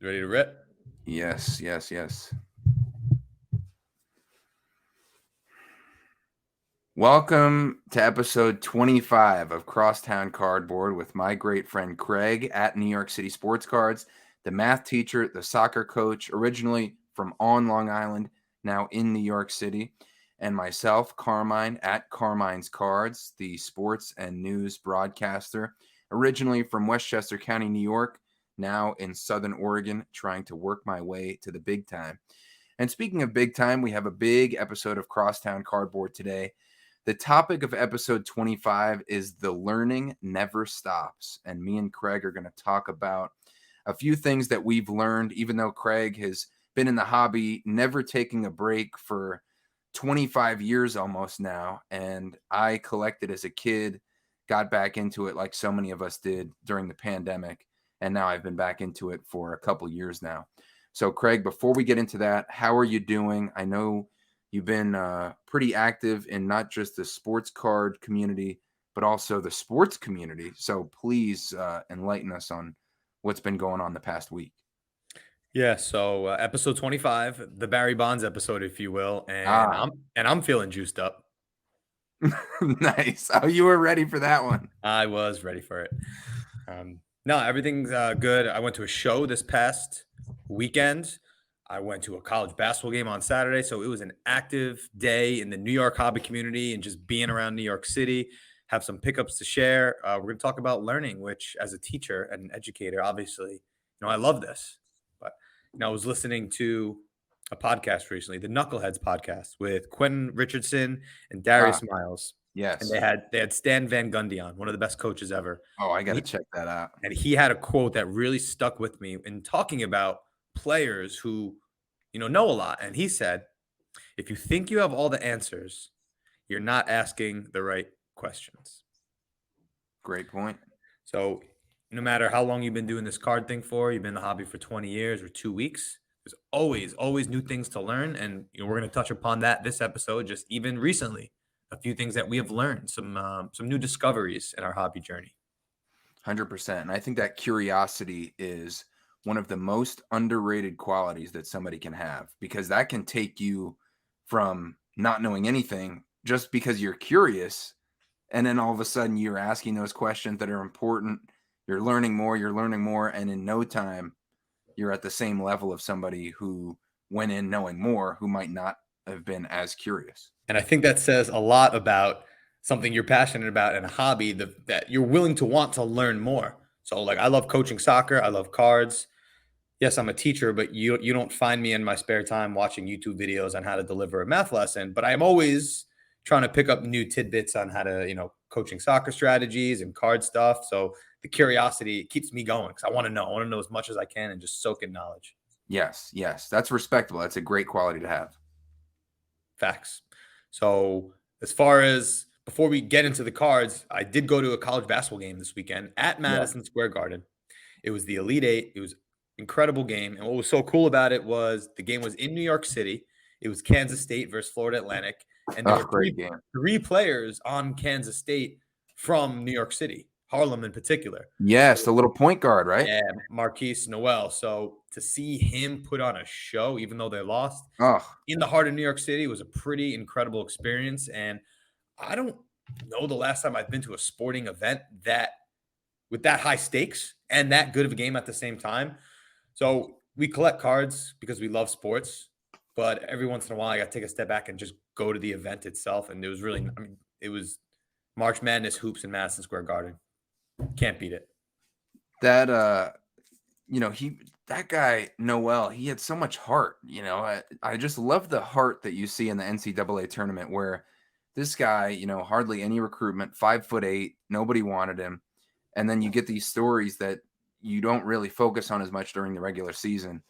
Ready to rip? Yes. Welcome to episode 25 of Crosstown Cardboard with my great friend Craig at New York City Sports Cards, the math teacher, the soccer coach, originally from on Long Island, now in New York City, and myself, Carmine, at Carmine's Cards, the sports and news broadcaster, originally from Westchester County, New York, now in Southern Oregon, trying to work my way to the big time. And speaking of big time, we have a big episode of Crosstown Cardboard today. The topic of episode 25 is The Learning Never Stops. And me and Craig are going to talk about a few things that we've learned, even though Craig has been in the hobby, never taking a break for 25 years almost now. And I collected as a kid, got back into it like so many of us did during the pandemic. And now I've been back into it for a couple years now. So, Craig, before we get into that, how are you doing? I know you've been pretty active in not just the sports card community, but also the sports community. So please enlighten us on what's been going on the past week. Yeah. So episode 25, the Barry Bonds episode, if you will, and I'm feeling juiced up. Nice. Oh, you were ready for that one. I was ready for it. No, everything's good. I went to a show this past weekend. I went to a college basketball game on Saturday. So it was an active day in the New York hobby community and just being around New York City. Have some pickups to share. We're going to talk about learning, which as a teacher and an educator, obviously, I love this. But, I was listening to a podcast recently, the Knuckleheads podcast with Quentin Richardson and Darius Miles. Yes. And they had Stan Van Gundy on, one of the best coaches ever. Oh, I got to check that out. And he had a quote that really stuck with me in talking about players who, know a lot. And he said, if you think you have all the answers, you're not asking the right questions. Great point. So no matter how long you've been doing this card thing for, you've been in the hobby for 20 years or 2 weeks, there's always new things to learn. And we're going to touch upon that this episode, just even recently, a few things that we have learned, some new discoveries in our hobby journey. 100%. And I think that curiosity is one of the most underrated qualities that somebody can have, because that can take you from not knowing anything just because you're curious. And then all of a sudden you're asking those questions that are important. You're learning more. And in no time, you're at the same level of somebody who went in knowing more, who might not have been as curious. And I think that says a lot about something you're passionate about in a hobby, that you're willing to want to learn more. So like, I love coaching soccer. I love cards. Yes, I'm a teacher, but you don't find me in my spare time watching YouTube videos on how to deliver a math lesson. But I'm always trying to pick up new tidbits on how to, coaching soccer strategies and card stuff. So the curiosity keeps me going because I want to know. I want to know as much as I can and just soak in knowledge. Yes. That's respectable. That's a great quality to have. Facts. So as far as before we get into the cards, I did go to a college basketball game this weekend at Madison Square Garden. It was the Elite Eight. It was an incredible game. And what was so cool about it was the game was in New York City. It was Kansas State versus Florida Atlantic. And there were three players on Kansas State from New York City, Harlem in particular. Yes, the little point guard, right? Yeah, Marquise Noel. So to see him put on a show, even though they lost, in the heart of New York City was a pretty incredible experience. And I don't know the last time I've been to a sporting event that with that high stakes and that good of a game at the same time. So we collect cards because we love sports, but every once in a while I got to take a step back and just go to the event itself. And it was really, it was March Madness hoops in Madison Square Garden. Can't beat it. That, that guy, Noel, he had so much heart. I just love the heart that you see in the NCAA tournament where this guy, hardly any recruitment, 5'8", nobody wanted him. And then you get these stories that you don't really focus on as much during the regular season.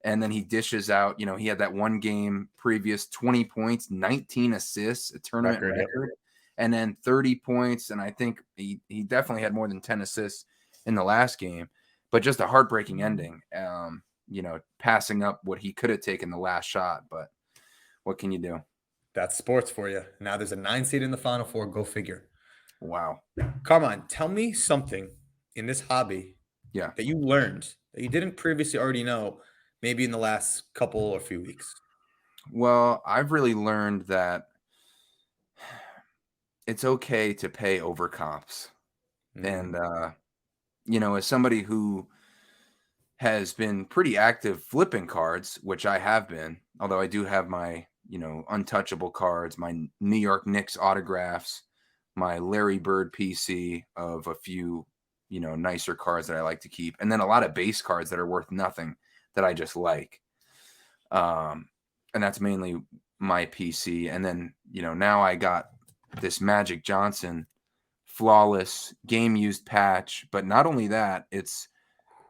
And then he dishes out, he had that one game previous, 20 points, 19 assists, a tournament record, and then 30 points. And I think he definitely had more than 10 assists in the last game, but just a heartbreaking ending, passing up what he could have taken the last shot. But what can you do? That's sports for you. Now there's a 9 seed in the Final Four. Go figure. Wow. Carmine, tell me something in this hobby Yeah. that you learned that you didn't previously already know, maybe in the last couple or few weeks? Well, I've really learned that it's okay to pay over comps. And, Mm, as somebody who has been pretty active flipping cards, which I have been, although I do have my, untouchable cards, my New York Knicks autographs, my Larry Bird PC of a few, nicer cards that I like to keep, and then a lot of base cards that are worth nothing that I just like. And that's mainly my PC. And then, now I got this Magic Johnson flawless game used patch. But not only that, it's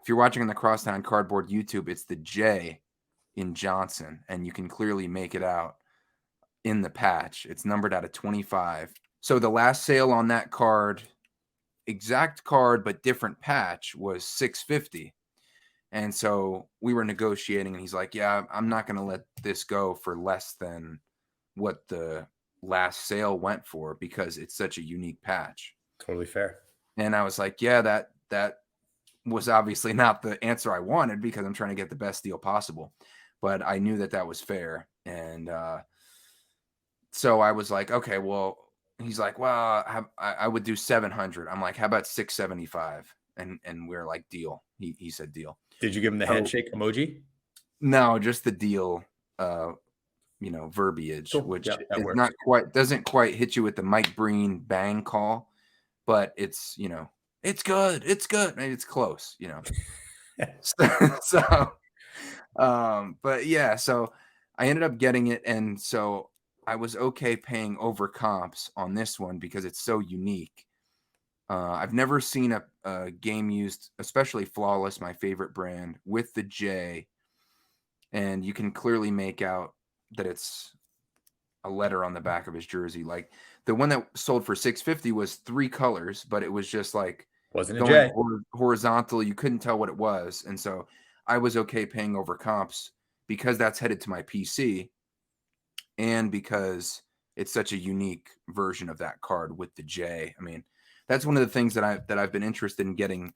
if you're watching on the Crosstown Cardboard YouTube, it's the J in Johnson, and you can clearly make it out in the patch. It's numbered out of 25. So the last sale on that card, exact card but different patch, was $650. And so we were negotiating, and he's like, "Yeah, I'm not going to let this go for less than what the last sale went for because it's such a unique patch." totally fair. And I was like, "Yeah, that was obviously not the answer I wanted because I'm trying to get the best deal possible." But I knew that was fair. And so I was like, "Okay, well," he's like, "Well, I would do 700." I'm like, "How about 675?" And we're like, "Deal." He said deal. Did you give him the So handshake emoji? no, just the deal, verbiage, Cool. which Yeah, that is works. not quite doesn't quite hit you with the Mike Breen bang call, but it's, it's good, it's good, and it's close. So, but yeah, so I ended up getting it, and so I was okay paying over comps on this one because it's so unique. I've never seen a game used, especially Flawless, my favorite brand, with the J, and you can clearly make out that it's a letter on the back of his jersey. Like the one that sold for 650 was 3 colors, but it was just like Wasn't a going J. horizontal. You couldn't tell what it was. And so I was okay paying over comps because that's headed to my PC and because it's such a unique version of that card with the J. I mean, that's one of the things that I've been interested in getting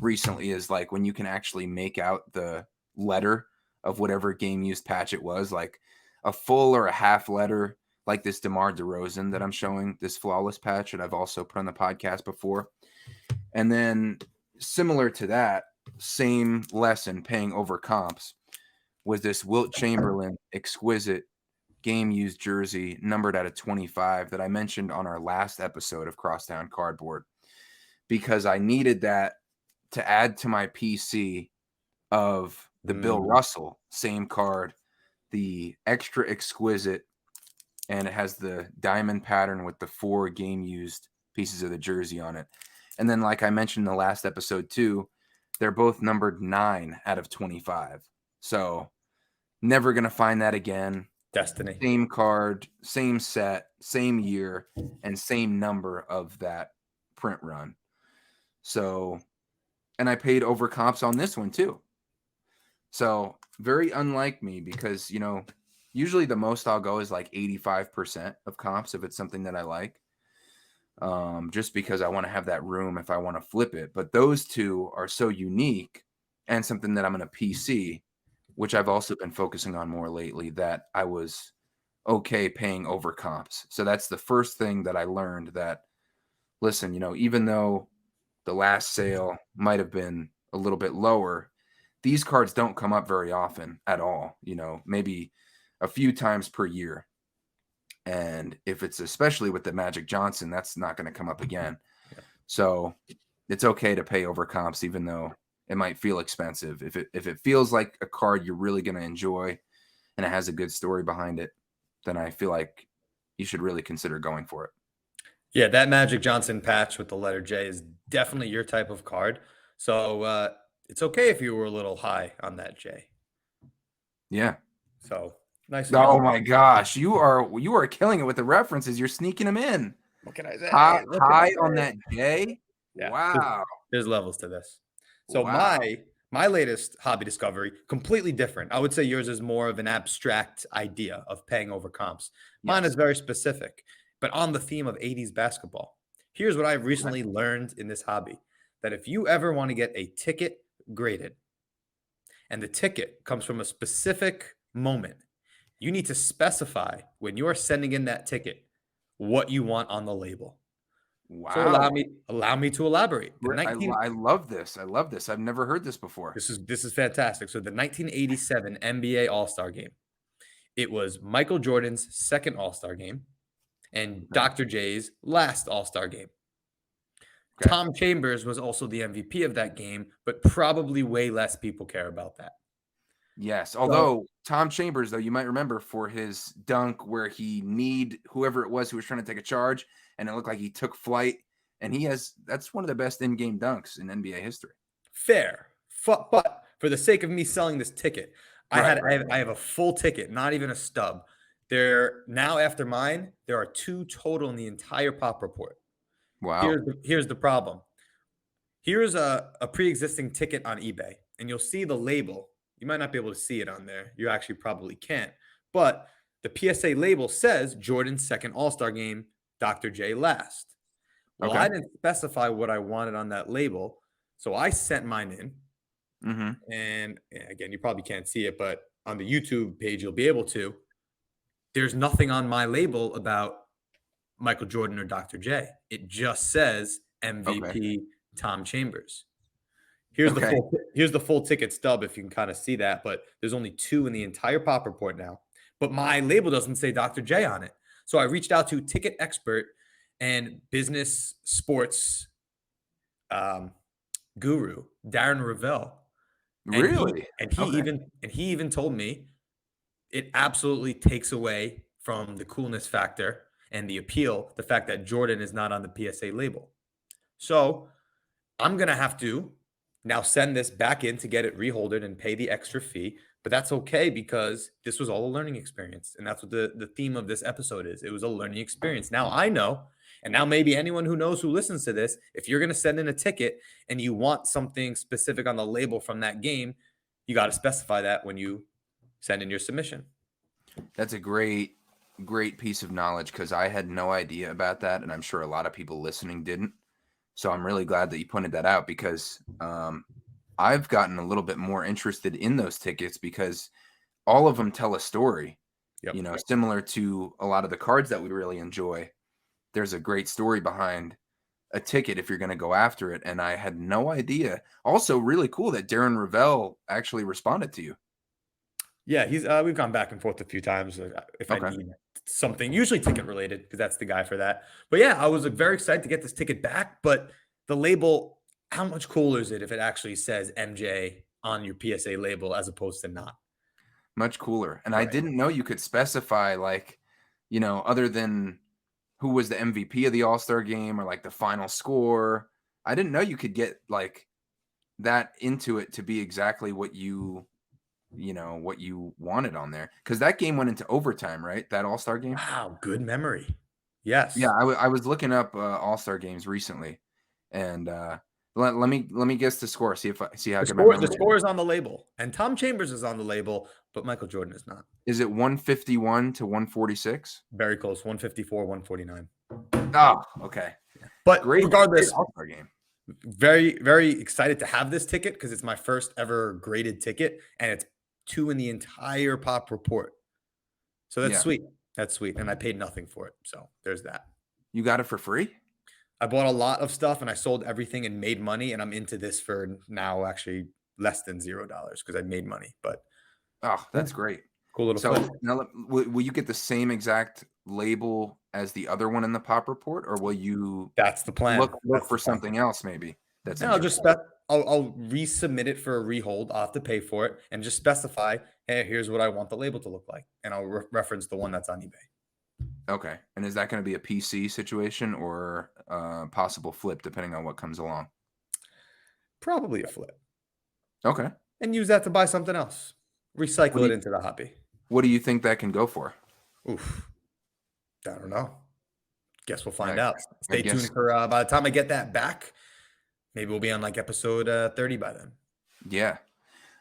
recently is like when you can actually make out the letter of whatever game used patch it was, like a full or a half letter, like this DeMar DeRozan that I'm showing, this flawless patch that I've also put on the podcast before. And then similar to that, same lesson paying over comps was this Wilt Chamberlain exquisite game used jersey numbered out of 25 that I mentioned on our last episode of Crosstown Cardboard because I needed that to add to my PC of the Bill Russell, same card, the extra exquisite, and it has the diamond pattern with the 4 game used pieces of the jersey on it. And then, like I mentioned in the last episode too, they're both numbered 9 out of 25. So never going to find that again. Destiny. Same card, same set, same year, and same number of that print run. So, and I paid over comps on this one too. So very unlike me because, usually the most I'll go is like 85% of comps if it's something that I like. Just because I want to have that room if I want to flip it. But those two are so unique and something that I'm going to PC, which I've also been focusing on more lately, that I was okay paying over comps. So that's the first thing that I learned that, listen, even though the last sale might have been a little bit lower, these cards don't come up very often at all, maybe a few times per year. And if it's especially with the Magic Johnson, that's not going to come up again. Yeah. So it's okay to pay over comps, even though it might feel expensive. If it feels like a card you're really going to enjoy and it has a good story behind it, then I feel like you should really consider going for it. Yeah, that Magic Johnson patch with the letter J is definitely your type of card. So it's okay if you were a little high on that J. Yeah. So nice of you. Oh my gosh, you are killing it with the references. You're sneaking them in. What can I High, say? What can I high on say? that J. Yeah, Wow. there's levels to this. So Wow. my latest hobby discovery, completely different. I would say yours is more of an abstract idea of paying over comps. Mine is Yes. very specific, but on the theme of 80s basketball. Here's what I've Okay. recently learned in this hobby. that if you ever want to get a ticket graded and the ticket comes from a specific moment, you need to specify when you are sending in that ticket what you want on the label. So Wow. allow me to elaborate. I love this. I love this. I've never heard this before. This is fantastic. So the 1987 NBA All-Star game. It was Michael Jordan's second All-Star game and Okay. Dr. J's last All-Star game. Okay. Tom Chambers was also the MVP of that game, but probably way less people care about that. Yes, although Tom Chambers, though, you might remember for his dunk where he kneed whoever it was who was trying to take a charge, and it looked like he took flight. And that's one of the best in-game dunks in NBA history. Fair, but for the sake of me selling this ticket, I have a full ticket, not even a stub. Now after mine, there are 2 total in the entire Pop Report. Wow. Here's the problem. Here's a pre-existing ticket on eBay, and you'll see the label. You might not be able to see it on there. You actually probably can't. But the PSA label says Jordan's second All-Star game, Dr. J last. Well, I didn't specify what I wanted on that label, so I sent mine in. And again, you probably can't see it, but on the YouTube page, you'll be able to. There's nothing on my label about Michael Jordan or Dr. J. It just says MVP Tom Chambers. Here's the full ticket stub if you can kind of see that, but there's only 2 in the entire Pop Report now. But my label doesn't say Dr. J on it. So I reached out to ticket expert and business sports guru Darren Ravel. Really? He even told me it absolutely takes away from the coolness factor and the appeal, the fact that Jordan is not on the PSA label. So I'm going to have to now send this back in to get it reholdered and pay the extra fee. But that's okay because this was all a learning experience. And that's what the theme of this episode is. It was a learning experience. Now I know, and now maybe anyone who knows who listens to this, if you're going to send in a ticket and you want something specific on the label from that game, you got to specify that when you send in your submission. That's a great piece of knowledge because I had no idea about that. And I'm sure a lot of people listening didn't. So I'm really glad that you pointed that out because I've gotten a little bit more interested in those tickets because all of them tell a story, similar to a lot of the cards that we really enjoy. There's a great story behind a ticket if you're going to go after it. And I had no idea. Also really cool that Darren Ravel actually responded to you. Yeah, we've gone back and forth a few times if I need something, usually ticket related, because that's the guy for that. But yeah, I was very excited to get this ticket back. But the label, how much cooler is it if it actually says MJ on your PSA label as opposed to not? Much cooler. And I didn't know you could specify other than who was the MVP of the All-Star game or like the final score. I didn't know you could get like that into it to be exactly what you wanted on there. Because that game went into overtime, right? That All-Star game? Wow, good memory. Yes. Yeah, I was looking up All-Star games recently. And let me guess the score. See how good my memory is. The score is on the label. And Tom Chambers is on the label, but Michael Jordan is not. Is it 151 to 146? Very close. 154, 149. Oh, okay. But regardless, All-Star game. Very, very excited to have this ticket because it's my first ever graded ticket, and it's 2 in the entire Pop Report. So that's sweet. That's sweet. And I paid nothing for it. So there's that. You got it for free? I bought a lot of stuff and I sold everything and made money. And I'm into this for now actually less than $0 because I made money. But that's great. Cool little So flip. now will you get the same exact label as the other one in the Pop Report, or will you that's the plan. Look for something else maybe? I'll resubmit it for a rehold. I'll have to pay for it and just specify, hey, here's what I want the label to look like. And I'll reference the one that's on eBay. Okay. And is that going to be a PC situation or possible flip depending on what comes along? Probably a flip. Okay. And use that to buy something else. Recycle it into the hobby. What do you think that can go for? Oof. I don't know. Guess we'll find out. Stay tuned for by the time I get that back. Maybe we'll be on like episode 30 by then. Yeah.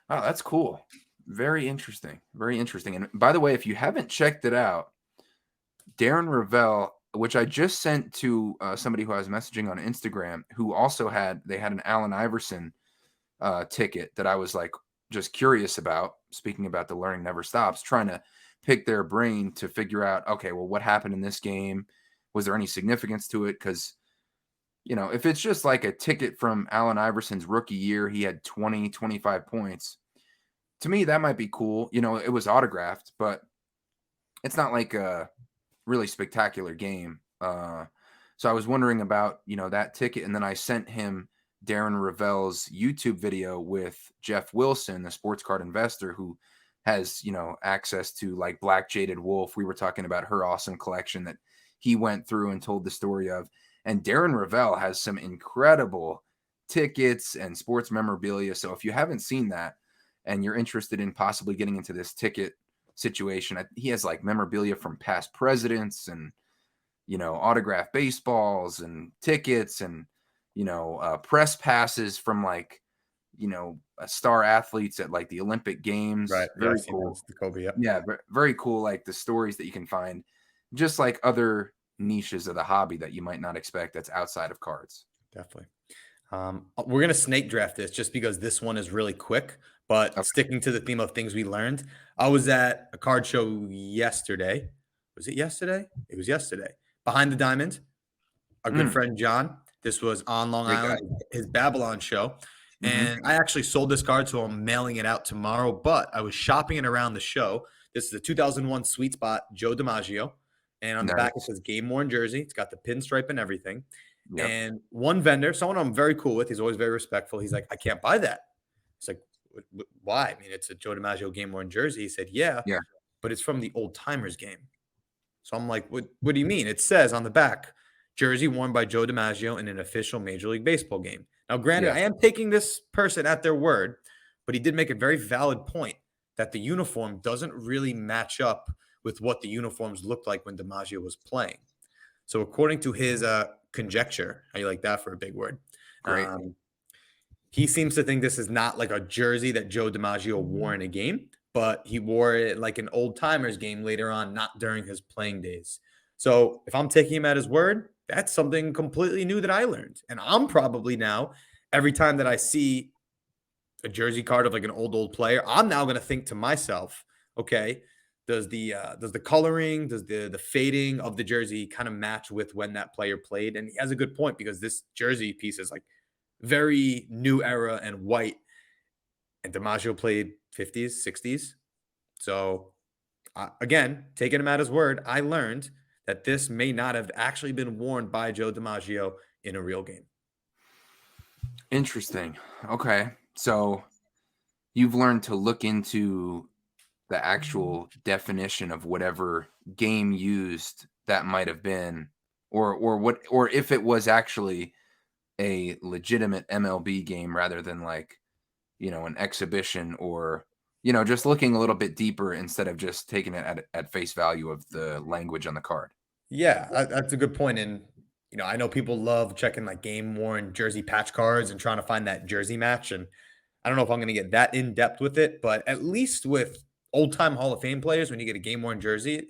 Oh, that's cool. Very interesting. Very interesting. And by the way, if you haven't checked it out, Darren Ravel which I just sent to somebody who I was messaging on Instagram, who also had an Allen Iverson ticket that I was like just curious about. Speaking about the learning never stops, trying to pick their brain to figure out, okay, well, what happened in this game? Was there any significance to it? Because if it's just like a ticket from Allen Iverson's rookie year, he had 20, 25 points. To me, that might be cool. It was autographed, but it's not like a really spectacular game. So I was wondering about, that ticket. And then I sent him Darren Ravel's YouTube video with Jeff Wilson, the sports card investor who has, access to like Black Jaded Wolf. We were talking about her awesome collection that he went through and told the story of. And Darren Ravel has some incredible tickets and sports memorabilia. So if you haven't seen that and you're interested in possibly getting into this ticket situation, he has like memorabilia from past presidents and, autographed baseballs and tickets and, press passes from like, star athletes at like the Olympic Games. Right. Yeah, Very I've seen cool. those. The Kobe. Yep. Yeah, very cool. Like the stories that you can find, just like other niches of the hobby that you might not expect that's outside of cards. Definitely. We're gonna snake draft this just because this one is really quick. But Okay. sticking to the theme of things we learned, I was at a card show yesterday. Was it yesterday? It was yesterday. Behind the Diamond, our good Mm, friend John. This was on Long great guy. Island, his Babylon show. Hmm. And I actually sold this card, so I'm mailing it out tomorrow. But I was shopping it around the show. This is a 2001 Sweet Spot, Joe DiMaggio. And on the back, it Nice. says game worn jersey. It's got the pinstripe and everything. Yep. And one vendor, someone I'm very cool with, he's always very respectful. He's like, I can't buy that. It's like, why? I mean, it's a Joe DiMaggio game worn jersey. He said, yeah, Yeah. but it's from the old timers game. So I'm like, what do you mean? It says on the back, jersey worn by Joe DiMaggio in an official Major League Baseball game. Now, granted, Yeah. I am taking this person at their word, but he did make a very valid point that the uniform doesn't really match up with what the uniforms looked like when DiMaggio was playing. So according to his conjecture, how you like that for a big word? Great. He seems to think this is not like a jersey that Joe DiMaggio wore in a game, but he wore it like an old timers game later on, not during his playing days. So if I'm taking him at his word, that's something completely new that I learned. And I'm probably now, every time that I see a jersey card of like an old player, I'm now going to think to myself, okay, does the coloring, does the fading of the jersey kind of match with when that player played? And he has a good point because this jersey piece is like very new era and white. And DiMaggio played 50s, 60s. So again, taking him at his word, I learned that this may not have actually been worn by Joe DiMaggio in a real game. Interesting. Okay. So you've learned to look into the actual definition of whatever game used that might have been, or if it was actually a legitimate MLB game rather than like, an exhibition, or just looking a little bit deeper instead of just taking it at face value of the language on the card. Yeah, that's a good point. And I know people love checking like game worn jersey patch cards and trying to find that jersey match. And I don't know if I'm going to get that in depth with it, but at least with old time Hall of Fame players, when you get a game worn jersey,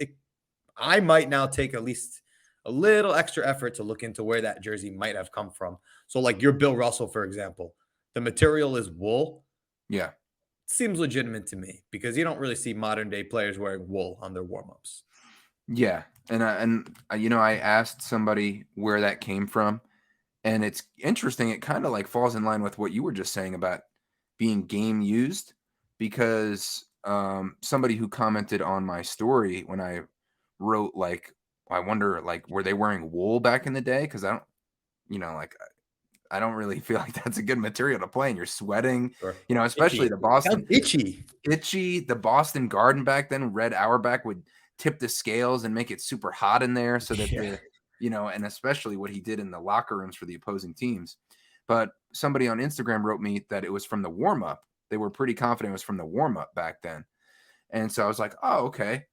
I might now take at least a little extra effort to look into where that jersey might have come from. So, like your Bill Russell, for example, the material is wool. Yeah. Seems legitimate to me because you don't really see modern day players wearing wool on their warm ups. Yeah. I asked somebody where that came from, and it's interesting. It kind of like falls in line with what you were just saying about being game used, because somebody who commented on my story when I wrote like, I wonder like, were they wearing wool back in the day? Because like I don't really feel like that's a good material to play, and you're sweating, Sure. especially Itchy. the Sounds Boston itchy. the Boston Garden back then, Red Auerbach would tip the scales and make it super hot in there so that Yeah. and especially what he did in the locker rooms for the opposing teams. But somebody on Instagram wrote me that it was from the warm up. They were pretty confident it was from the warm up back then. And so I was like, oh, okay.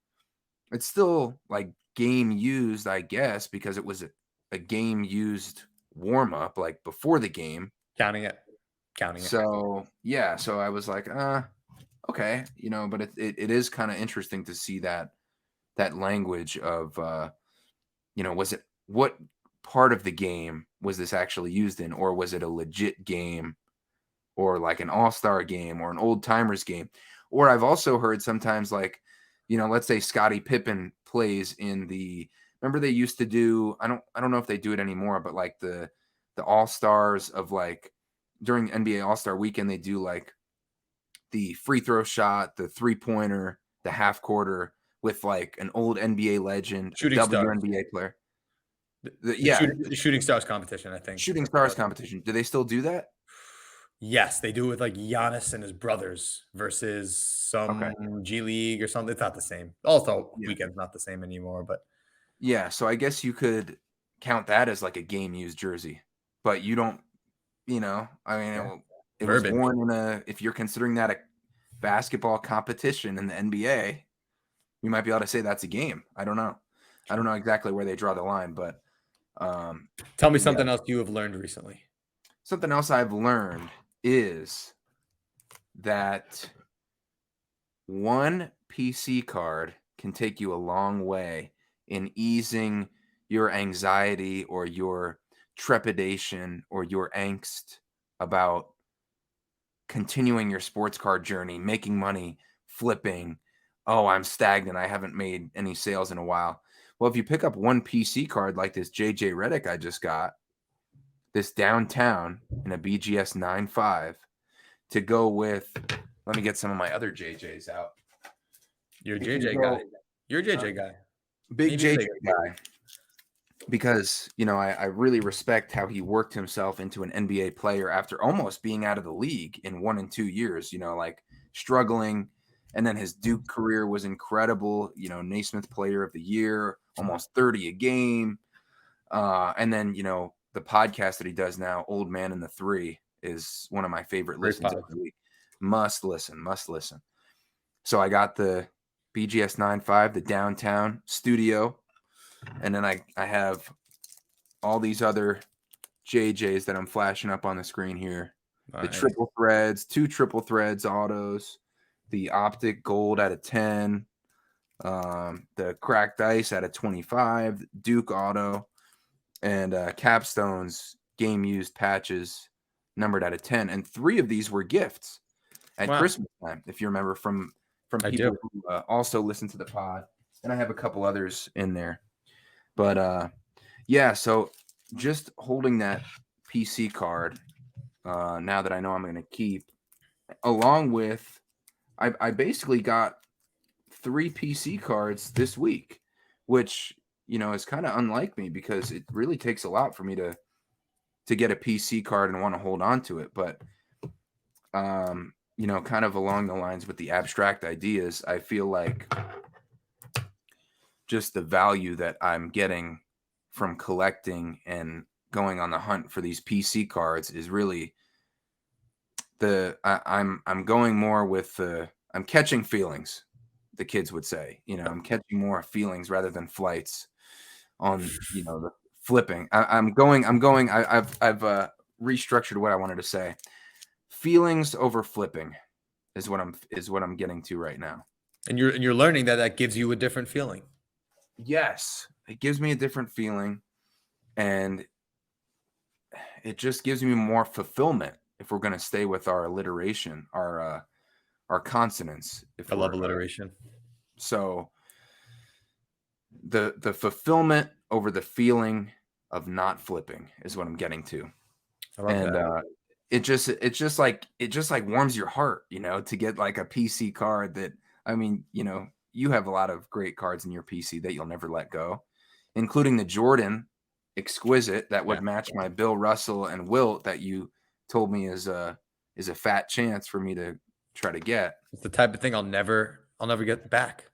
It's still like game used, I guess, because it was a game used warm up, like before the game. Counting it. Counting it. So yeah, so I was like, okay, but it is kind of interesting to see that language of was it what part of the game was this actually used in, or was it a legit game, or like an all-star game or an old timers game? Or I've also heard sometimes like, let's say Scottie Pippen plays in remember they used to do, I don't know if they do it anymore, but like the all-stars of like during NBA All-Star weekend, they do like the free throw shot, the three-pointer, the half quarter with like an old NBA legend, a Shooting stars. WNBA player. The shooting stars competition, I think. Shooting stars competition. Do they still do that? Yes, they do it with like Giannis and his brothers versus Okay. some G League or something. It's not the same. Also, Yeah. weekend's not the same anymore, but Yeah, so I guess you could count that as like a game used jersey, but you don't, I mean, yeah. it was Verbiage. worn if you're considering that a basketball competition in the NBA, you might be able to say that's a game. I don't know. I don't know exactly where they draw the line, but Tell me yeah. something else you have learned recently. Something else I've learned is that one PC card can take you a long way in easing your anxiety or your trepidation or your angst about continuing your sports card journey, making money, flipping. Oh, I'm stagnant. I haven't made any sales in a while. Well, if you pick up one PC card like this JJ Redick I just got, this downtown in a BGS 9.5 to go with, let me get some of my other JJs out. You're a JJ guy. You're a JJ guy. Big JJ guy. Because, I really respect how he worked himself into an NBA player after almost being out of the league in 1 and 2 years, like struggling. And then his Duke career was incredible, Naismith Player of the Year, almost 30 a game. And then, the podcast that he does now, Old Man in the Three, is one of my favorite listens of the week. Must listen. So I got the BGS 9.5, the downtown studio. And then I have all these other JJs that I'm flashing up on the screen here. Nice. The triple threads, 2 triple threads autos, the optic gold out of 10, the cracked ice out of 25, Duke auto, and capstones game used patches numbered out of 10. And 3 of these were gifts at Christmas time, if you remember, from people who also listen to the pod. And I have a couple others in there. But yeah, so just holding that PC card now that I know I'm going to keep, along with, I basically got 3 PC cards this week, which, is kind of unlike me because it really takes a lot for me to get a PC card and want to hold on to it. But, kind of along the lines with the abstract ideas, I feel like just the value that I'm getting from collecting and going on the hunt for these PC cards is really I'm going more with I'm catching feelings, the kids would say. I'm catching more feelings rather than flights on the flipping. I've restructured what I wanted to say. Feelings over flipping is what I'm getting to right now. And you're learning that gives you a different feeling. Yes, it gives me a different feeling, and it just gives me more fulfillment if we're going to stay with our alliteration, our consonants. I love alliteration. So the fulfillment over the feeling of not flipping is what I'm getting to. I love that. It just like warms your heart, to get like a PC card that, I mean, you have a lot of great cards in your PC that you'll never let go, including the Jordan Exquisite that would match my Bill Russell and Wilt that you told me is a fat chance for me to try to get. It's the type of thing I'll never get back.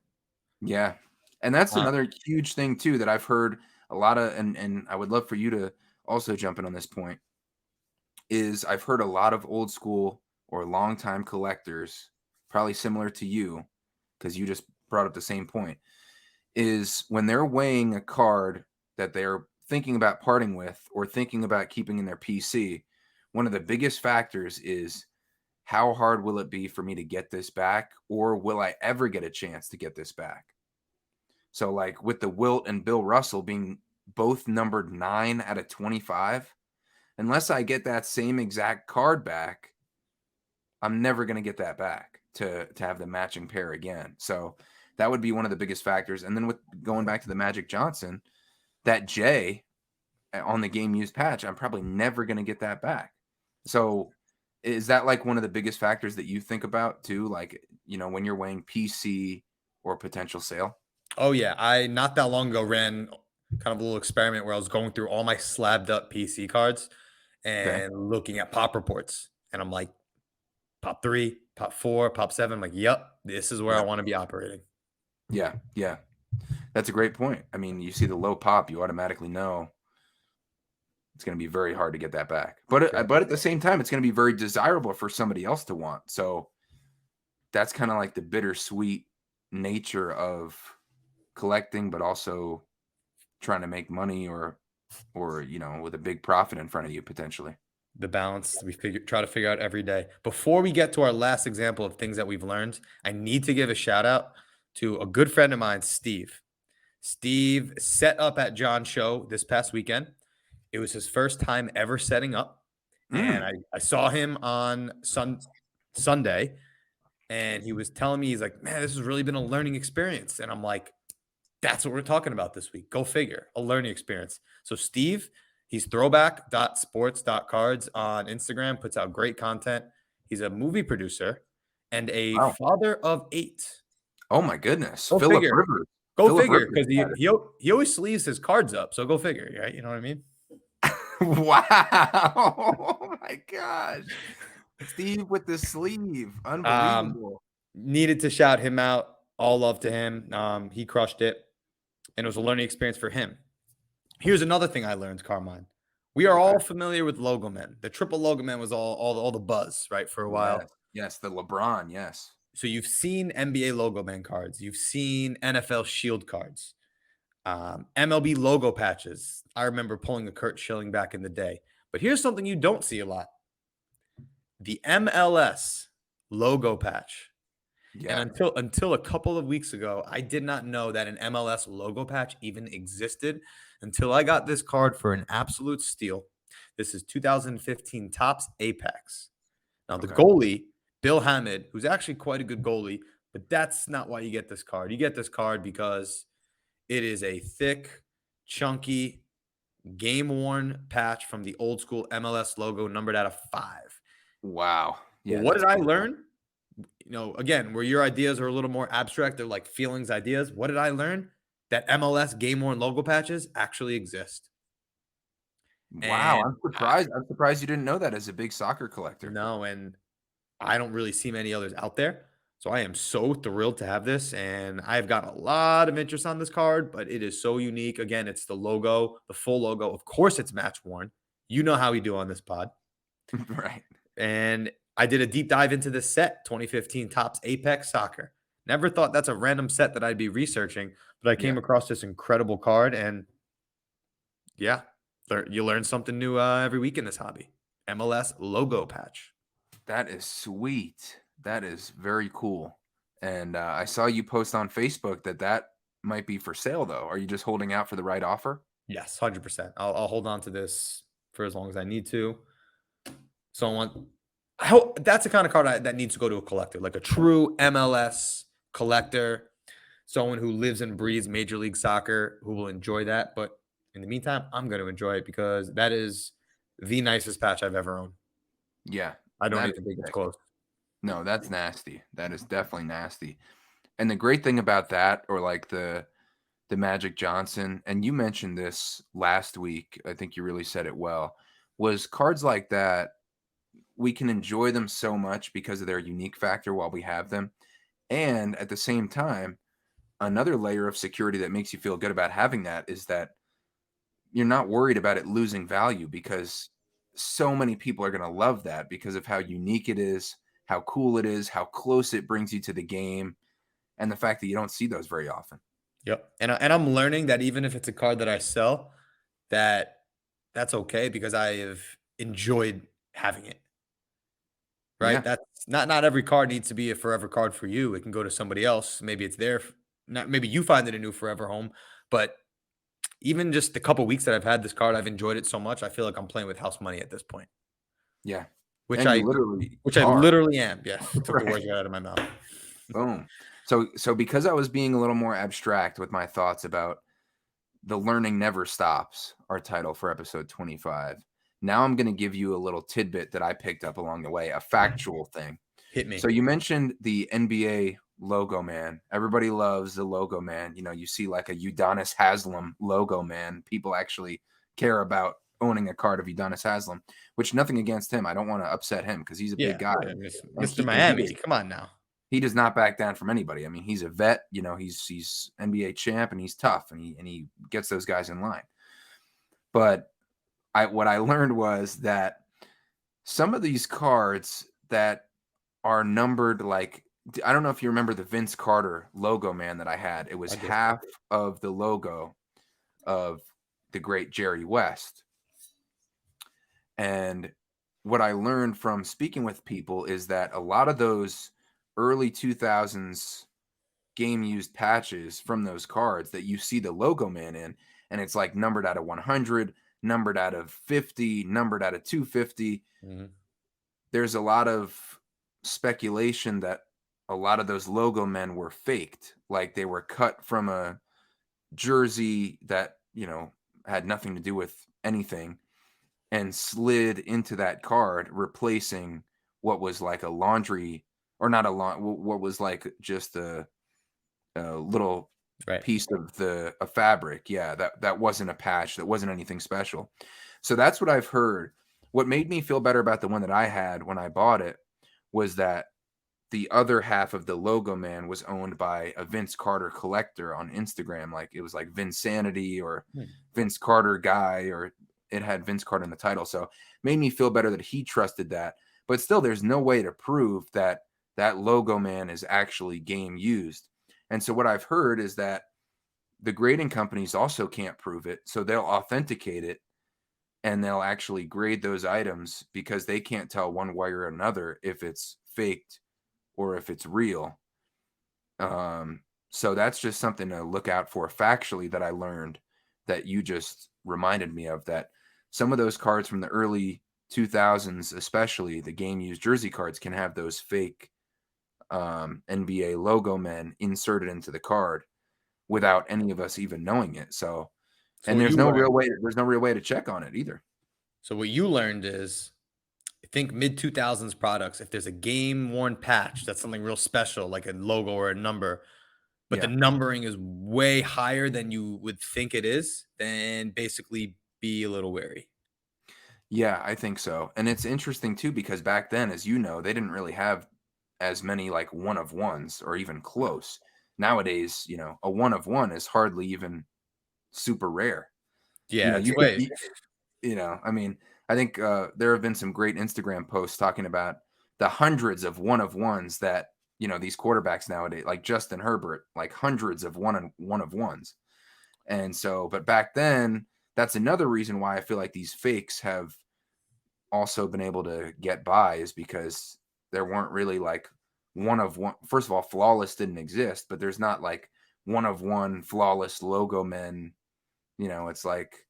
Yeah. And that's another huge thing too that I've heard a lot of, and I would love for you to also jump in on this point, is I've heard a lot of old school or longtime collectors, probably similar to you, because you just brought up the same point, is when they're weighing a card that they're thinking about parting with or thinking about keeping in their PC, one of the biggest factors is how hard will it be for me to get this back, or will I ever get a chance to get this back? So like with the Wilt and Bill Russell being both numbered 9 out of 25, unless I get that same exact card back, I'm never going to get that back to have the matching pair again. So that would be one of the biggest factors. And then with going back to the Magic Johnson, that J on the game used patch, I'm probably never going to get that back. So is that like one of the biggest factors that you think about too? Like, when you're weighing PC or potential sale? Oh yeah, I not that long ago ran kind of a little experiment where I was going through all my slabbed up PC cards Okay. and looking at pop reports, and I'm like, pop 3, pop 4, pop 7. I'm like, yep, this is where I Yeah. want to be operating. Yeah. Yeah. That's a great point. I mean, you see the low pop, you automatically know it's going to be very hard to get that back. But Yep. but at the same time, it's going to be very desirable for somebody else to want. So that's kind of like the bittersweet nature of collecting, but also trying to make money or with a big profit in front of you potentially. The balance we try to figure out every day. Before we get to our last example of things that we've learned, I need to give a shout out to a good friend of mine, Steve. Steve set up at John's show this past weekend. It was his first time ever setting up. And Mm, I saw him on Sunday, and he was telling me, he's like, man, this has really been a learning experience. And I'm like, that's what we're talking about this week. Go figure, a learning experience. So Steve, he's throwback.sports.cards on Instagram, puts out great content. He's a movie producer and a wow. father of 8. Oh my goodness. Go Philip figure. Rivers. Go Philip figure, Rivers because had he always sleeves his cards up. So go figure, right? You know what I mean? it. Wow. Oh my gosh. Steve with the sleeve. Um, Unbelievable. Needed to shout him out. All love to him. He crushed it, and it was a learning experience for him. Here's another thing I learned, Carmine. We are Okay. all familiar with logo men. The triple logo man was all the buzz, right, for a while. Yes. Yes. The LeBron. Yes. So you've seen NBA logo man cards, you've seen NFL Shield cards, MLB logo patches. I remember pulling a Kurt Schilling back in the day. But here's something you don't see a lot: the MLS logo patch. And Yeah. until a couple of weeks ago, I did not know that an MLS logo patch even existed until I got this card for an absolute steal. This is 2015 Topps Apex. Now, the Okay. goalie, Bill Hammond, who's actually quite a good goalie, but that's not why you get this card. You get this card because it is a thick, chunky, game worn patch from the old school MLS logo, numbered out of 5. Wow. Well, Yeah. what That's did I beautiful. learn? Again, where your ideas are a little more abstract, they're like feelings ideas. What did I learn? That MLS game worn logo patches actually exist. Wow. And I'm surprised. I'm surprised you didn't know that as a big soccer collector. no, and I don't really see many others out there. So I am so thrilled to have this. And I've got a lot of interest on this card, but it is so unique. Again, it's the logo, the full logo. Of course, it's match worn. You know how we do on this pod. Right. And I did a deep dive into this set, 2015 Topps Apex Soccer. Never thought that's a random set that I'd be researching, but I came Yeah. across this incredible card, and yeah, you learn something new every week in this hobby. MLS logo patch. That is sweet. That is very cool. And I saw you post on Facebook that might be for sale, though. Are you just holding out for the right offer? Yes, 100%. I'll hold on to this for as long as I need to. So that's the kind of card that needs to go to a collector, like a true MLS collector, someone who lives and breathes Major League Soccer, who will enjoy that. But in the meantime, I'm going to enjoy it because that is the nicest patch I've ever owned. Yeah, I don't that even is think it's sick. close. No, that's nasty. That is definitely nasty. And the great thing about that, or like the Magic Johnson, and you mentioned this last week, I think you really said it well, was cards like that, we can enjoy them so much because of their unique factor while we have them. And at the same time, another layer of security that makes you feel good about having that is that you're not worried about it losing value because so many people are going to love that because of how unique it is, how cool it is, how close it brings you to the game, and the fact that you don't see those very often. Yep. And I'm learning that even if it's a card that I sell, that's okay because I have enjoyed having it. Right? Yeah. That's not every card needs to be a forever card for you. It can go to somebody else. Maybe it's there. Not maybe you find it a new forever home, but even just the couple weeks that I've had this card, I've enjoyed it so much. I feel like I'm playing with house money at this point, Yeah. which And you I literally which I are. literally am. Yes, took the Right. words right out of my mouth. Boom. So because I was being a little more abstract with my thoughts about The Learning Never Stops, our title for episode 25. Now I'm going to give you a little tidbit that I picked up along the way, a factual thing. Hit me. So you mentioned the NBA logo man. Everybody loves the logo man. You know, you see like a Udonis Haslem logo man. People actually care about owning a card of Udonis Haslem, which nothing against him. I don't want to upset him because he's a big Yeah, guy. yeah, And Mr. he Miami. does Come on now. he does not back down from anybody. I mean, he's a vet, you know, he's NBA champ and he's tough and he gets those guys in line. But what I learned was that some of these cards that are numbered like, I don't know if you remember the Vince Carter logo man that I had. It was I do. half of the logo of the great Jerry West. And what I learned from speaking with people is that a lot of those early 2000s game used patches from those cards that you see the logo man in, and it's like numbered out of 100, numbered out of 50, numbered out of 250. Mm-hmm. There's a lot of speculation that a lot of those logo men were faked, like they were cut from a jersey that, you know, had nothing to do with anything and slid into that card, replacing what was like a laundry or not a what was like just a little Right. piece of a fabric. Yeah, that wasn't a patch. That wasn't anything special. So that's what I've heard. What made me feel better about the one that I had when I bought it was that the other half of the logo man was owned by a Vince Carter collector on Instagram. Like it was like Vinsanity or Vince Carter guy, or it had Vince Carter in the title. So it made me feel better that he trusted that. But still, there's no way to prove that that logo man is actually game used. And so what I've heard is that the grading companies also can't prove it. So they'll authenticate it and they'll actually grade those items because they can't tell one way or another if it's faked or if it's real. So that's just something to look out for factually that I learned that you just reminded me of, that some of those cards from the early 2000s, especially the game used jersey cards, can have those fake NBA logo men inserted into the card without any of us even knowing it. So and there's no real way to check on it either. So what you learned is, I think mid 2000s products, if there's a game worn patch, that's something real special, like a logo or a number, but the Yeah. numbering is way higher than you would think it is, then basically be a little wary. Yeah, I think so. And it's interesting too, because back then, as you know, they didn't really have as many like one of ones or even close. Nowadays, you know, a one of one is hardly even super rare. You Yeah, know, it's you can, way. I mean, I think there have been some great Instagram posts talking about the hundreds of one of ones that, you know, these quarterbacks nowadays, like Justin Herbert, like hundreds of one of ones. And so, but back then, that's another reason why I feel like these fakes have also been able to get by, is because there weren't really like one of one. First of all, flawless didn't exist, but there's not like one of one flawless logo men. You know, it's like,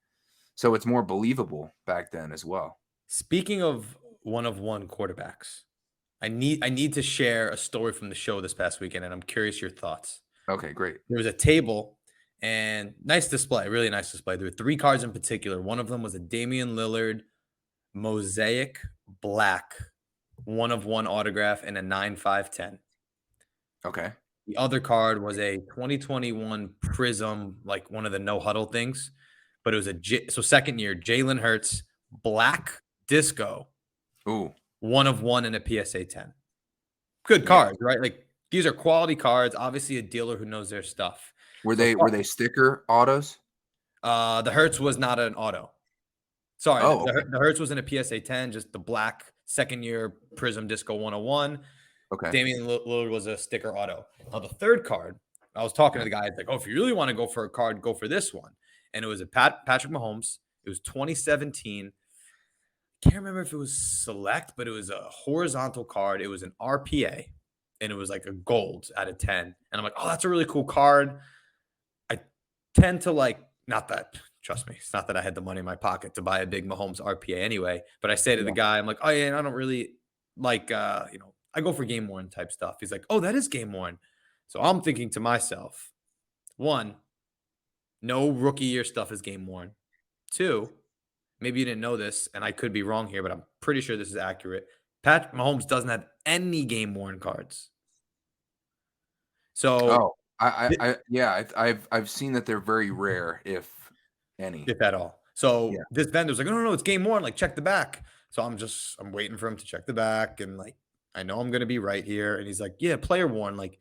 so it's more believable back then as well. Speaking of one quarterbacks, I need to share a story from the show this past weekend, and I'm curious your thoughts. Okay, great. There was a table and nice display, really nice display. There were three cards in particular. One of them was a Damian Lillard mosaic black, one of one autograph and a 9/5/10. Okay. The other card was a 2021 Prism, like one of the no huddle things, but it was so second year Jalen Hurts black disco, Ooh, one of one and a PSA 10. Good yeah. cards, right? Like these are quality cards. Obviously, a dealer who knows their stuff. Were So they sticker autos? the Hertz was not an auto. Sorry, Oh, okay. the Hertz was in a PSA 10, just the black second year Prism Disco 101. Okay. Damian Lillard was a sticker auto. Now, the third card, I was talking to the guy, like, oh, if you really want to go for a card, go for this one. And it was a Patrick Mahomes. It was 2017. Can't remember if it was select, but it was a horizontal card. It was an RPA, and it was like a gold out of 10. And I'm like, oh, that's a really cool card. I tend to like not that, trust me, it's not that I had the money in my pocket to buy a big Mahomes RPA anyway. But I say to the Yeah. guy, I'm like, oh yeah, and I don't really like, I go for game worn type stuff. He's like, oh, that is game worn. So I'm thinking to myself, one, no rookie year stuff is game worn. Two, maybe you didn't know this, and I could be wrong here, but I'm pretty sure this is accurate. Pat Mahomes doesn't have any game worn cards. So, Oh, yeah, I've seen that they're very rare, if any. if at all. Yeah. So this vendor's like, "No, no, no, it's game one. Like, check the back." So I'm waiting for him to check the back, and like, I know I'm gonna be right here. And he's like, "Yeah, player worn." Like,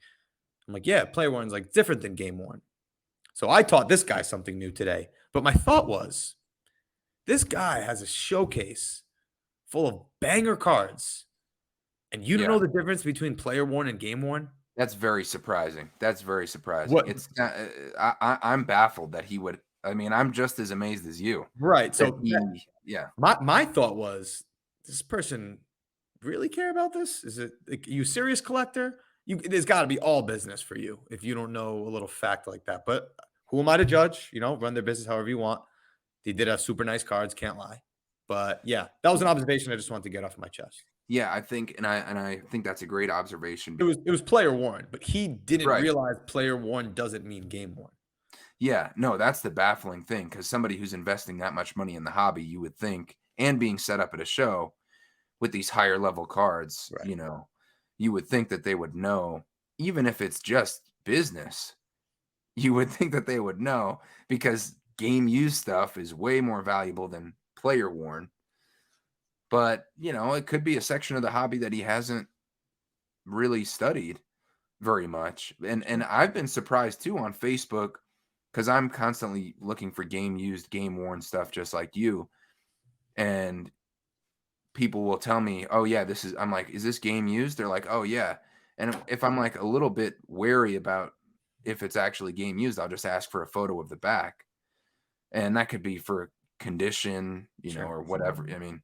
I'm like, "Yeah, player worn's like different than game worn." So I taught this guy something new today. But my thought was, this guy has a showcase full of banger cards, and you don't Yeah. know the difference between player worn and game worn. That's very surprising. That's very surprising. What? It's I'm baffled that he would. I mean, I'm just as amazed as you Right. that So he. Yeah. my thought was, this person really care about this? Is it like, you serious collector? There's got to be all business for you if you don't know a little fact like that. But who am I to judge? Run their business however you want. They did have super nice cards, can't lie. But yeah, that was an observation I just wanted to get off my chest. Yeah, I think, and I think that's a great observation. It was player worn, but he didn't Right. realize player worn doesn't mean game worn. Yeah. No, that's the baffling thing because somebody who's investing that much money in the hobby, you would think, and being set up at a show with these higher level cards, Right. you would think that they would know, even if it's just business. You would think that they would know because game used stuff is way more valuable than player worn. But, it could be a section of the hobby that he hasn't really studied very much. And Sure. I've been surprised too on Facebook because I'm constantly looking for game used, game worn stuff just like you. And people will tell me, "Oh yeah, this is." I'm like, "Is this game used?" They're like, "Oh yeah." And if I'm like a little bit wary about if it's actually game used, I'll just ask for a photo of the back. And that could be for condition, Sure. or whatever. I mean,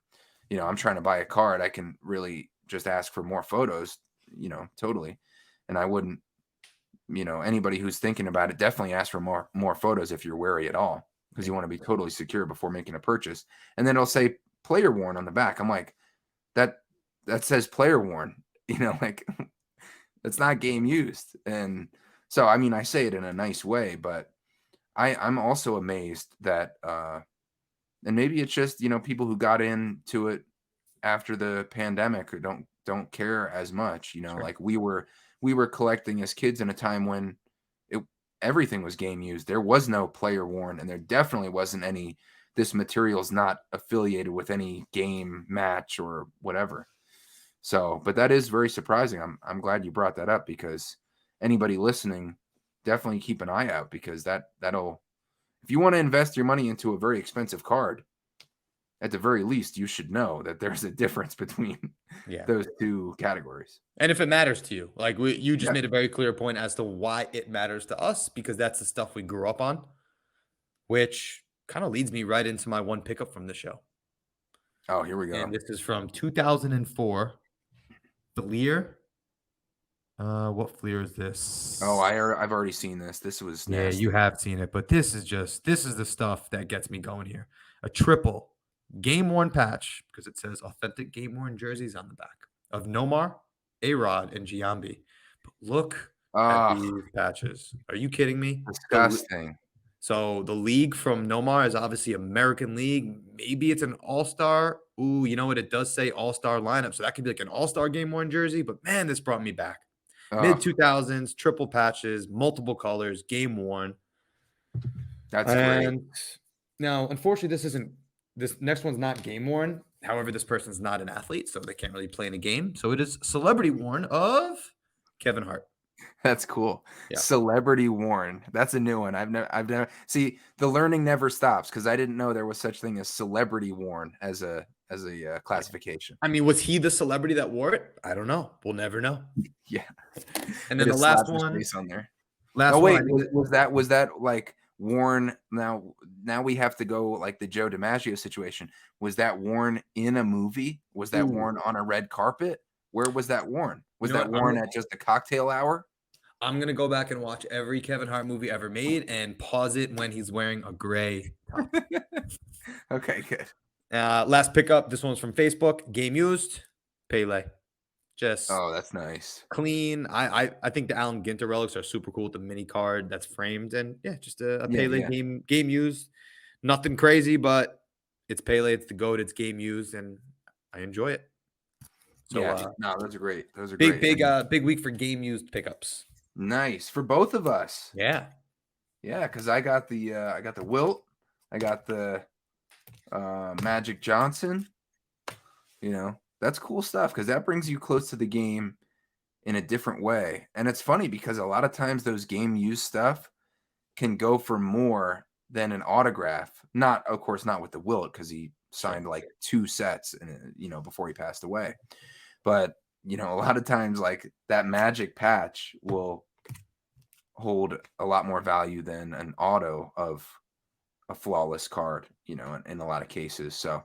I'm trying to buy a card, I can really just ask for more photos, totally. And I wouldn't, anybody who's thinking about it, definitely ask for more photos if you're wary at all, because Yeah. you want to be totally secure before making a purchase. And then it'll say player worn on the back. I'm like, that that says player worn, like it's not game used. And so I mean, I say it in a nice way, but I'm also amazed that and maybe it's just, people who got into it after the pandemic or don't care as much, Sure. like we were collecting as kids in a time when it everything was game used. There was no player worn, and there definitely wasn't any this material's not affiliated with any game match or whatever. So, but that is very surprising. I'm glad you brought that up because anybody listening, definitely keep an eye out because that'll if you want to invest your money into a very expensive card, at the very least, you should know that there's a difference between Yeah. those two categories. And if it matters to you, like you just Yeah. made a very clear point as to why it matters to us, because that's the stuff we grew up on, which kind of leads me right into my one pickup from the show. Oh, here we go. And this is from 2004. Fleer. What Fleer is Oh, this? I've already seen this. This was Yeah, you nasty. have seen it, but this is the stuff that gets me going here. A triple game worn patch because it says authentic game worn jerseys on the back of Nomar, A-Rod, and Giambi. But look at Oh, these patches. Are you kidding me? disgusting. So the league from Nomar is obviously American League. Maybe it's an All-Star. Ooh, you know what? It does say All-Star lineup, so that could be like an All-Star game worn jersey. But man, this brought me back. Mid Oh, 2000s, triple patches, multiple colors, game worn. that's great. And now, unfortunately, this next one's not game worn. However, this person's not an athlete, so they can't really play in a game. So it is celebrity worn of Kevin Hart. That's cool. Yeah. Celebrity worn. That's a new one. I've never see the learning never stops because I didn't know there was such thing as celebrity worn as a classification. I mean, was he the celebrity that wore it? I don't know. We'll never know. Yeah. And It then the just last slaps his one, face on there. Oh last one, I wait, think. was that like worn now we have to go like the Joe DiMaggio situation. Was that worn in a movie? Was that Ooh, worn on a red carpet? Where was that worn? you Was know that what? worn at just a cocktail hour? I'm going to go back and watch every Kevin Hart movie ever made and pause it when he's wearing a gray top. Okay, good. Last pickup. This one's from Facebook. Game used. Pele. Just Oh, that's nice. clean. I think the Allen Ginter relics are super cool with the mini card that's framed. And yeah, just a Pele Yeah. game used. Nothing crazy, but it's Pele. It's the GOAT. It's game used. And I enjoy it. So Yeah. No, those are great. Those are big, great. big week for game used pickups. Nice for both of us. Yeah. Yeah, because I got the Wilt, I got the Magic Johnson. That's cool stuff because that brings you close to the game in a different way. And it's funny because a lot of times those game used stuff can go for more than an autograph. Not, of course, not with the Wilt because he signed like 2 sets, before he passed away. But a lot of times like that Magic patch will hold a lot more value than an auto of a flawless card, in a lot of cases. So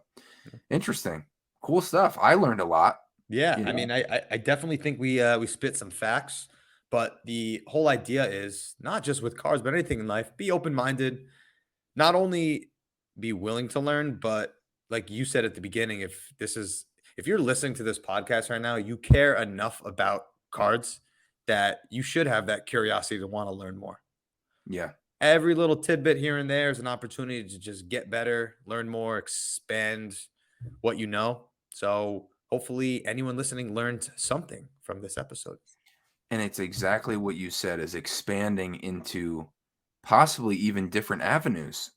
interesting, cool stuff. I learned a lot. Yeah, I mean, I definitely think we spit some facts, but the whole idea is not just with cards, but anything in life. Be open minded. Not only be willing to learn, but like you said at the beginning, if you're listening to this podcast right now, you care enough about cards that you should have that curiosity to want to learn more. Yeah. Every little tidbit here and there is an opportunity to just get better, learn more, expand what you know. So hopefully anyone listening learned something from this episode. And it's exactly what you said, is expanding into possibly even different avenues,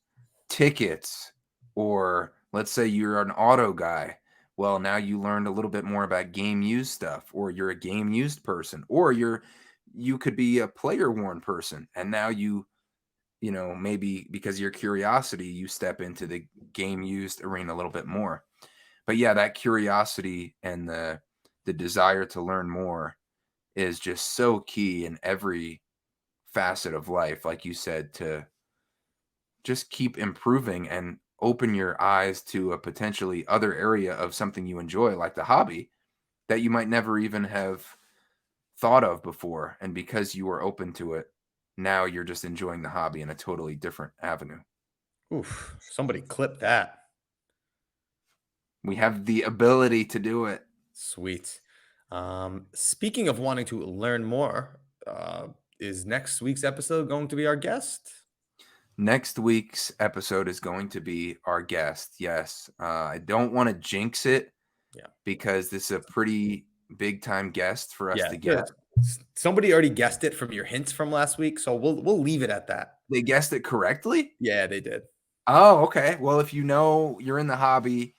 tickets, or let's say you're an auto guy. Well, now you learned a little bit more about game used stuff, or you're a game used person, or you could be a player worn person. And now maybe because of your curiosity, you step into the game used arena a little bit more. But yeah, that curiosity and the desire to learn more is just so key in every facet of life, like you said, to just keep improving and open your eyes to a potentially other area of something you enjoy, like the hobby that you might never even have thought of before. And because you were open to it, now you're just enjoying the hobby in a totally different avenue. Oof, somebody clip that. We have the ability to do it. Sweet. Speaking of wanting to learn more, is next week's episode going to be our guest? Next week's episode is going to be our guest. Yes. I don't want to jinx it. Yeah. Because this is a pretty big time guest for us to get. Somebody already guessed it from your hints from last week, so we'll leave it at that. They guessed it correctly? Yeah, they did. Oh, okay. Well, if you're in the hobby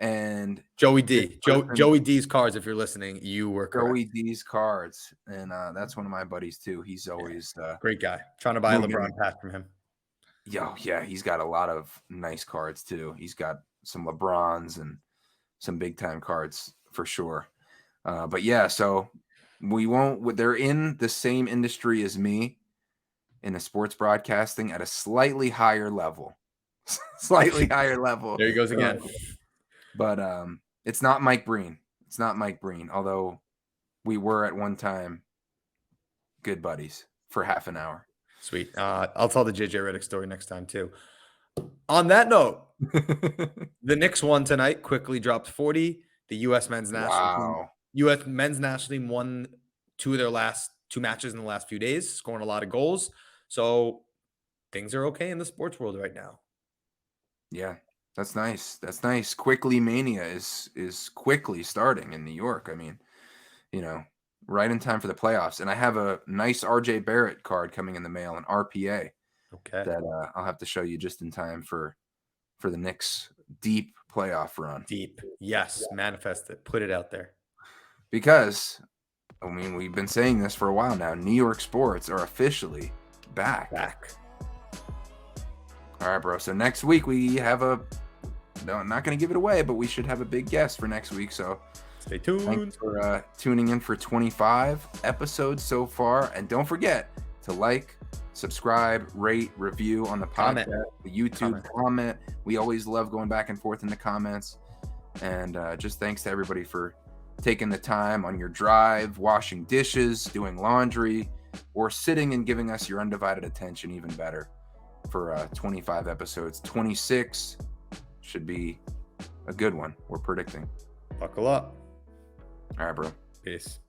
and Joey D's cards, if you're listening, you were correct. Joey D's cards. And that's one of my buddies too. He's always great guy. Trying to buy a LeBron patch from him. Yeah, he's got a lot of nice cards too. He's got some LeBrons and some big time cards for sure. But yeah, so they're in the same industry as me in the sports broadcasting at a slightly higher level. Slightly higher level. There he goes again. But it's not Mike Breen. It's not Mike Breen, although we were at one time good buddies for half an hour. Sweet. I'll tell the JJ Redick story next time too. On that note, the Knicks won tonight, quickly dropped 40. The U.S. men's national team won 2 of their last 2 matches in the last few days, scoring a lot of goals. So things are okay in the sports world right now. Yeah, that's nice. That's nice. Quickly mania is quickly starting in New York. I mean, right in time for the playoffs. And I have a nice RJ Barrett card coming in the mail, an RPA. Okay. That I'll have to show you just in time for the Knicks' deep playoff run. Deep. Yes. Manifest it. Put it out there. Because, I mean, we've been saying this for a while now. New York sports are officially back. All right, bro. So next week we have I'm not going to give it away, but we should have a big guest for next week. So stay tuned. Thanks for tuning in for 25 episodes so far. And don't forget to like, subscribe, rate, review on the podcast, the YouTube comment. We always love going back and forth in the comments. And just thanks to everybody for taking the time on your drive, washing dishes, doing laundry, or sitting and giving us your undivided attention, even better, for 25 episodes. 26 should be a good one, we're predicting. Buckle up. All right, bro. Peace.